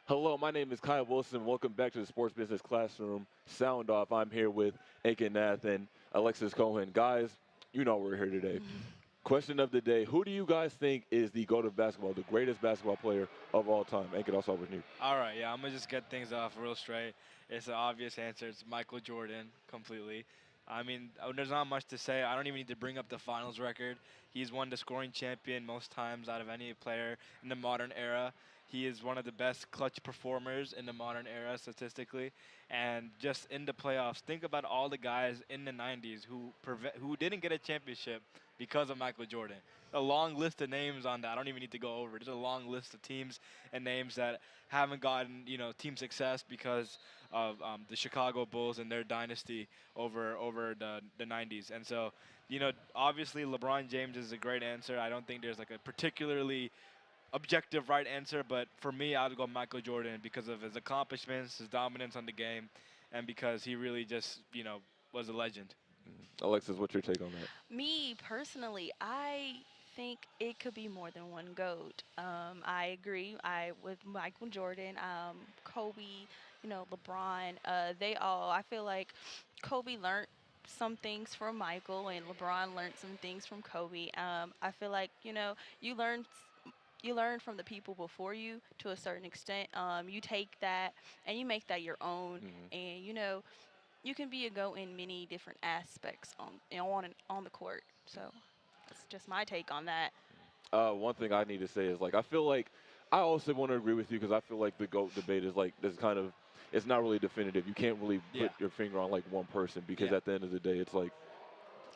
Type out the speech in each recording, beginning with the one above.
Hello, my name is Kyle Wilson. Welcome back to the Sports Business Classroom. Sound Off. I'm here with Aiken Nath and Alexis Cohen. Guys, you know we're here today. Question of the day: who do you guys think is the GOAT of basketball, the greatest basketball player of all time? Aiken, I'll start with you. All right, yeah, I'm gonna just get things off real straight. It's an obvious answer. It's Michael Jordan, completely. I mean, there's not much to say. I don't even need to bring up the finals record. He's won the scoring champion most times out of any player in the modern era. He is one of the best clutch performers in the modern era statistically, and just in the playoffs. Think about all the guys in the '90s who didn't get a championship because of Michael Jordan. A long list of names on that. I don't even need to go over. There's a long list of teams and names that haven't gotten team success because of the Chicago Bulls and their dynasty over the '90s. And so, obviously LeBron James is a great answer. I don't think there's like a particularly objective right answer, but for me, I'd go Michael Jordan because of his accomplishments, his dominance on the game, and because he really just was a legend. Alexis, what's your take on that? Me personally, I think it could be more than one goat. I agree. I with Michael Jordan, Kobe, LeBron. They all. I feel like Kobe learned some things from Michael, and LeBron learned some things from Kobe. I feel like you learn from the people before you to a certain extent. You take that and you make that your own, Mhm. and you can be a go in many different aspects on the court. So that's just my take on that. One thing I need to say is I feel like I also want to agree with you because I feel like the GOAT debate is this kind of it's not really definitive. You can't really Yeah. put your finger on one person because Yeah. at the end of the day, it's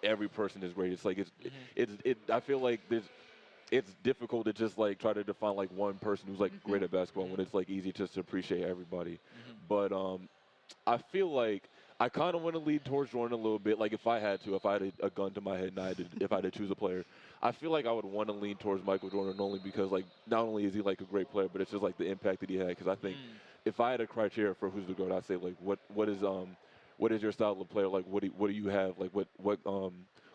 every person is great. It's Hmm. I feel like it's difficult to just try to define one person who's great Mhm. at basketball when Hmm. it's easy just to appreciate everybody. Hmm. But I feel like I kind of want to lead towards Jordan a little bit. Like if I had to, if I had a gun to my head and if I had to choose a player, I feel like I would want to lean towards Michael Jordan only because not only is he a great player, but it's just the impact that he had. Because I think Mm. if I had a criteria for who's the GOAT, I'd say what is your style of player? What do you have? What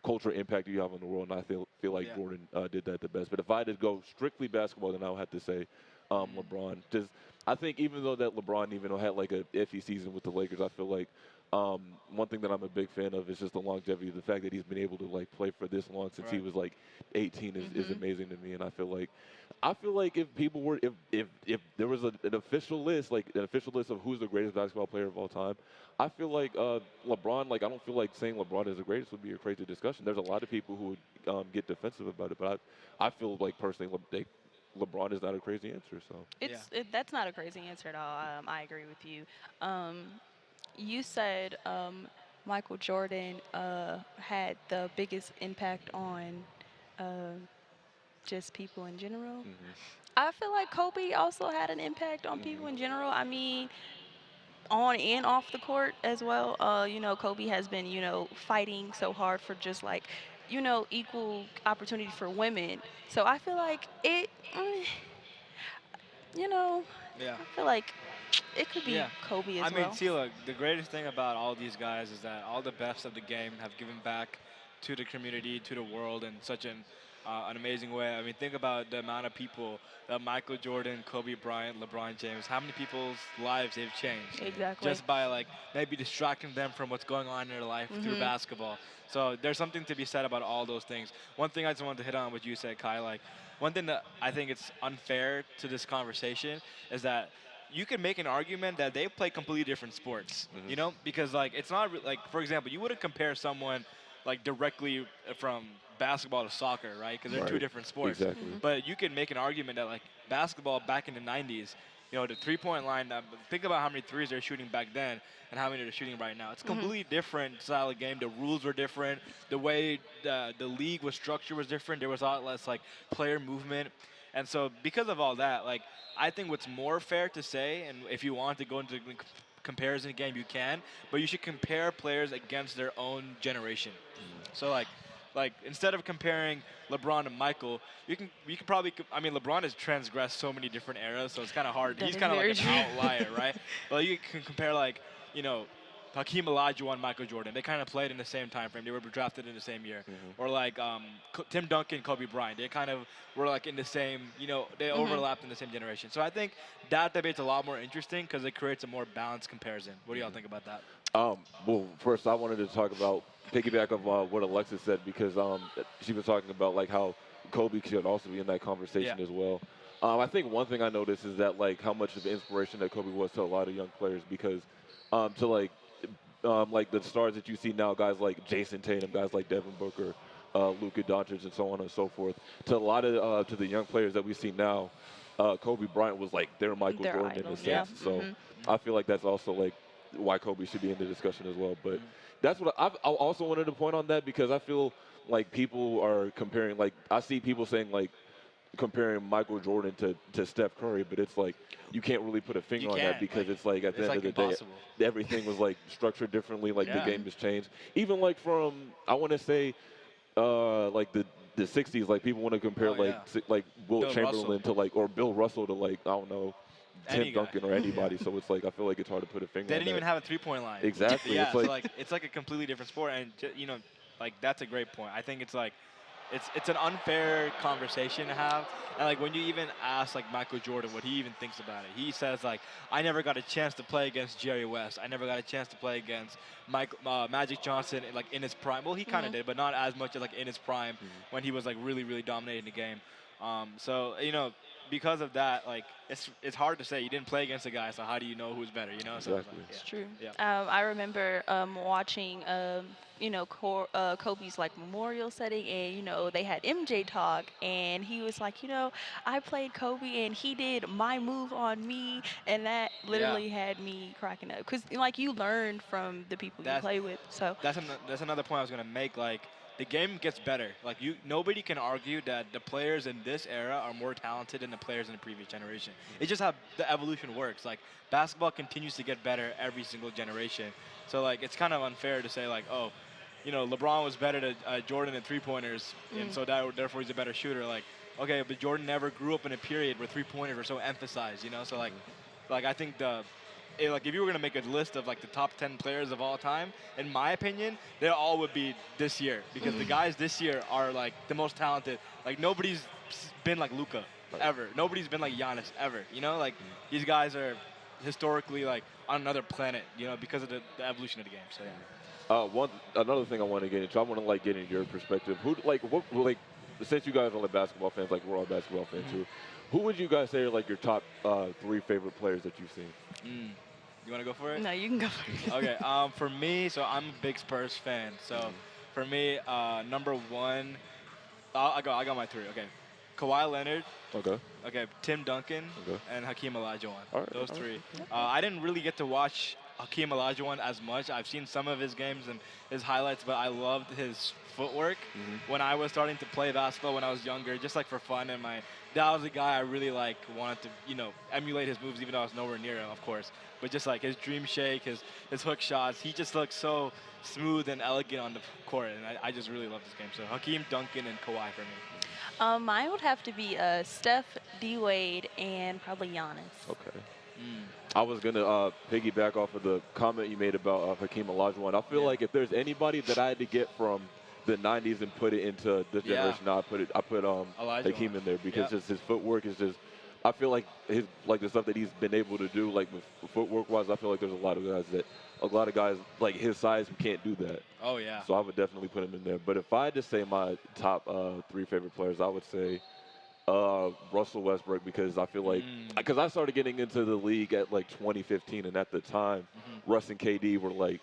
cultural impact do you have on the world? And I feel like Yeah. Jordan did that the best. But if I had to go strictly basketball, then I would have to say Mm. LeBron. Just I think even though that LeBron even had a iffy season with the Lakers, I feel like one thing that I'm a big fan of is just the longevity. The fact that he's been able to play for this long since he Right. was 18 is Mhm. amazing to me. And I feel like if people were if there was an official list of who's the greatest basketball player of all time, I feel like LeBron. I don't feel like saying LeBron is the greatest would be a crazy discussion. There's a lot of people who would get defensive about it, but I feel like personally LeBron is not a crazy answer. So. Yeah. That's not a crazy answer at all. I agree with you. Um, you said Michael Jordan had the biggest impact on uh, just people in general. Hmm. I feel like Kobe also had an impact on people in Hmm. general. I mean, on and off the court as well. Kobe has been, fighting so hard for just like, equal opportunity for women. So I feel like you know, Yeah. I feel like it could be Yeah. Kobe I as mean, well. see, look, the greatest thing about all these guys is that all the best of the game have given back to the community, to the world in such an amazing way. I mean, think about the amount of people that Michael Jordan, Kobe Bryant, LeBron James, how many people's lives they've changed Exactly. just by maybe distracting them from what's going on in their life through Mhm. basketball. So there's something to be said about all those things. One thing I just wanted to hit on what you said, Kai, one thing that I think it's unfair to this conversation is that you can make an argument that they play completely different sports, Hmm. because it's not for example, you wouldn't compare someone directly from basketball to soccer, right? Because they're two Right. different sports. Exactly. Mhm. But you can make an argument that basketball back in the '90s, the 3-point line. Think about how many threes they're shooting back then and how many they're shooting right now. It's a Mhm. completely different style of game. The rules were different. The way the league was structured was different. There was a lot less player movement. And so, because of all that, I think what's more fair to say, and if you want to go into the comparison game, you can, but you should compare players against their own generation. So instead of comparing LeBron to Michael, you can probably I mean LeBron has transgressed so many different eras, so it's kind of hard. That He's is kind of like very an true. outlier, right? But you can compare you know Hakeem Olajuwon, Michael Jordan. They kind of played in the same time frame. They were drafted in the same year. Or like Tim Duncan, Kobe Bryant. They kind of were like in the same, they overlapped in the same generation. So I think that debate's a lot more interesting because it creates a more balanced comparison. What do y'all think about that? Well, first I wanted to talk about piggyback of what Alexis said because she was talking about like how Kobe should also be in that conversation as well. I think one thing I noticed is that like how much of inspiration that Kobe was to a lot of young players because to like the stars that you see now, guys like Jason Tatum, guys like Devin Booker, Luka Doncic, and so on and so forth. To a lot of to the young players that we see now, Kobe Bryant was like their Michael Jordan idol, in a sense. So I feel like that's also like why Kobe should be in the discussion as well. But that's what I also wanted to point on that because I feel like people are comparing. Like I see people saying like comparing Michael Jordan to Steph Curry, but it's like you can't really put a finger on that because it's like at the end of the day, everything was like structured differently. Like the game has changed. Even like from I want to say like the 60s, like people want to compare like Wilt Chamberlain to like or Bill Russell to like I don't know. Tim Duncan or anybody, so it's like I feel like it's hard to put a finger. They on didn't even have a three-point line. Exactly. Yeah, it's like a completely different sport, and like that's a great point. I think it's like it's an unfair conversation to have, and like when you even ask like Michael Jordan what he even thinks about it, he says like I never got a chance to play against Jerry West. I never got a chance to play against Magic Johnson like in his prime. Well, he kind of did, but not as much as like in his prime when he was like really dominating the game. So because of that, like it's hard to say. You didn't play against a guy, so how do you know who's better? So exactly. it's, like, It's true. Yeah. I remember watching Kobe's like memorial setting, and they had MJ talk, and he was like, I played Kobe, and he did my move on me, and that literally had me cracking up because like you learn from the people you play with. So that's another point I was gonna make. Like the game gets better. Like nobody can argue that the players in this era are more talented than the players in the previous generation. It's just how the evolution works. Like basketball continues to get better every single generation. So like it's kind of unfair to say like, oh, LeBron was better than Jordan at three-pointers, and so therefore he's a better shooter. Like, okay, but Jordan never grew up in a period where three-pointers were so emphasized. So like I think like if you were gonna make a list of like the top 10 players of all time, in my opinion, they all would be this year because the guys this year are like the most talented. Like nobody's been like Luka ever. Nobody's been like Giannis ever. Like these guys are historically like on another planet. Because of the evolution of the game. So yeah. Another thing I want to get into, I want to like get in your perspective. Since you guys are like basketball fans, like we're all basketball fans too. Who would you guys say are like your top 3 favorite players that you've seen? You want to go for it? No, you can go for it. Okay. For me, so I'm a big Spurs fan. So for me, number 1, I got my 3. Okay. Kawhi Leonard. Okay. Okay. Tim Duncan. Okay. And Hakeem Olajuwon. All right, Those 3. I didn't really get to watch Hakeem Olajuwon as much. I've seen some of his games and his highlights, but I loved his footwork when I was starting to play basketball when I was younger, just like for fun. And that was a guy I really like wanted to emulate his moves, even though I was nowhere near him, of course. But just like his dream shake, his hook shots, he just looks so smooth and elegant on the court, and I just really love this game. So Hakeem, Duncan, and Kawhi for me. Mine would have to be Steph, D Wade, and probably Giannis. Okay. I was going to piggyback off of the comment you made about Hakeem Olajuwon. I feel like if there's anybody that I had to get from the 90s and put it into this generation, I put Hakeem in there because just his footwork is just. I feel like the stuff that he's been able to do, like with footwork wise, I feel like there's a lot of guys like his size who can't do that. Oh yeah. So I would definitely put him in there. But if I had to say my top 3 favorite players, I would say Russell Westbrook because I feel like because I started getting into the league at like 2015, and at the time, Russ and KD were like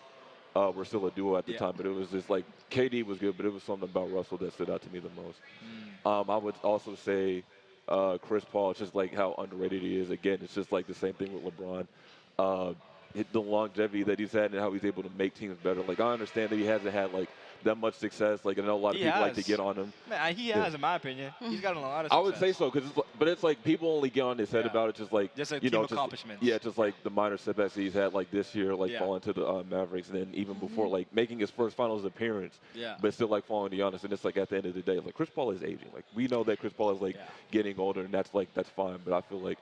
were still a duo at the time, but it was just like KD was good, but it was something about Russell that stood out to me the most. I would also say Chris Paul, just like how underrated he is. Again, it's just like the same thing with LeBron. The longevity that he's had and how he's able to make teams better. Like I understand that he hasn't had like that much success. Like I know a lot of people like to get on him. Man, he has, in my opinion. He's gotten a lot of success. I would say so, but it's like people only get on his head about it, just like team accomplishments. Just like the minor setbacks that he's had, like this year, like falling to the Mavericks, and then even before, like making his first Finals appearance, but still like falling to Giannis. And it's like at the end of the day, like Chris Paul is aging. Like we know that Chris Paul is like getting older, and that's fine. But I feel like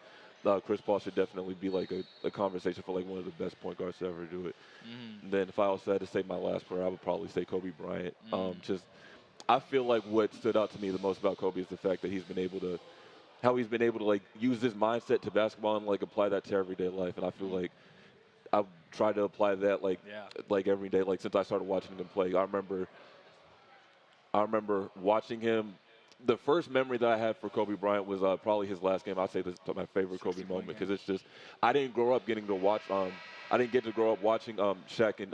Chris Paul should definitely be like a conversation for like one of the best point guards to ever do it. Mm. And then if I also had to say my last player, I would probably say Kobe Bryant. Mm. Just I feel like what stood out to me the most about Kobe is the fact that how he's been able to like use his mindset to basketball and like apply that to everyday life. And I feel like I've tried to apply that Yeah. like every day, like since I started watching him play. I remember watching him. The first memory that I had for Kobe Bryant was probably his last game. I'd say this is my favorite Kobe 60-point moment game. because it's just I didn't grow up getting to watch. I didn't get to grow up watching Shaq and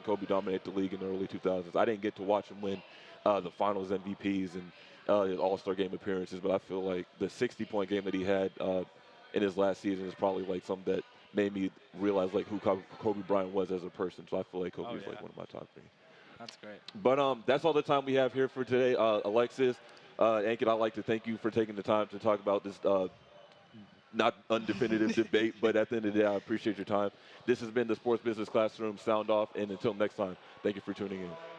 Kobe dominate the league in the early 2000s. I didn't get to watch him win the Finals MVPs and his All-Star game appearances. But I feel like the 60-point game that he had in his last season is probably like something that made me realize like who Kobe Bryant was as a person. So I feel like Kobe Oh, is like yeah. one of my top three. That's great. But that's all the time we have here for today. Alexis, Ankit, I'd like to thank you for taking the time to talk about this not undefinitive debate, but at the end of the day, I appreciate your time. This has been the Sports Business Classroom Sound Off, and until next time, thank you for tuning in.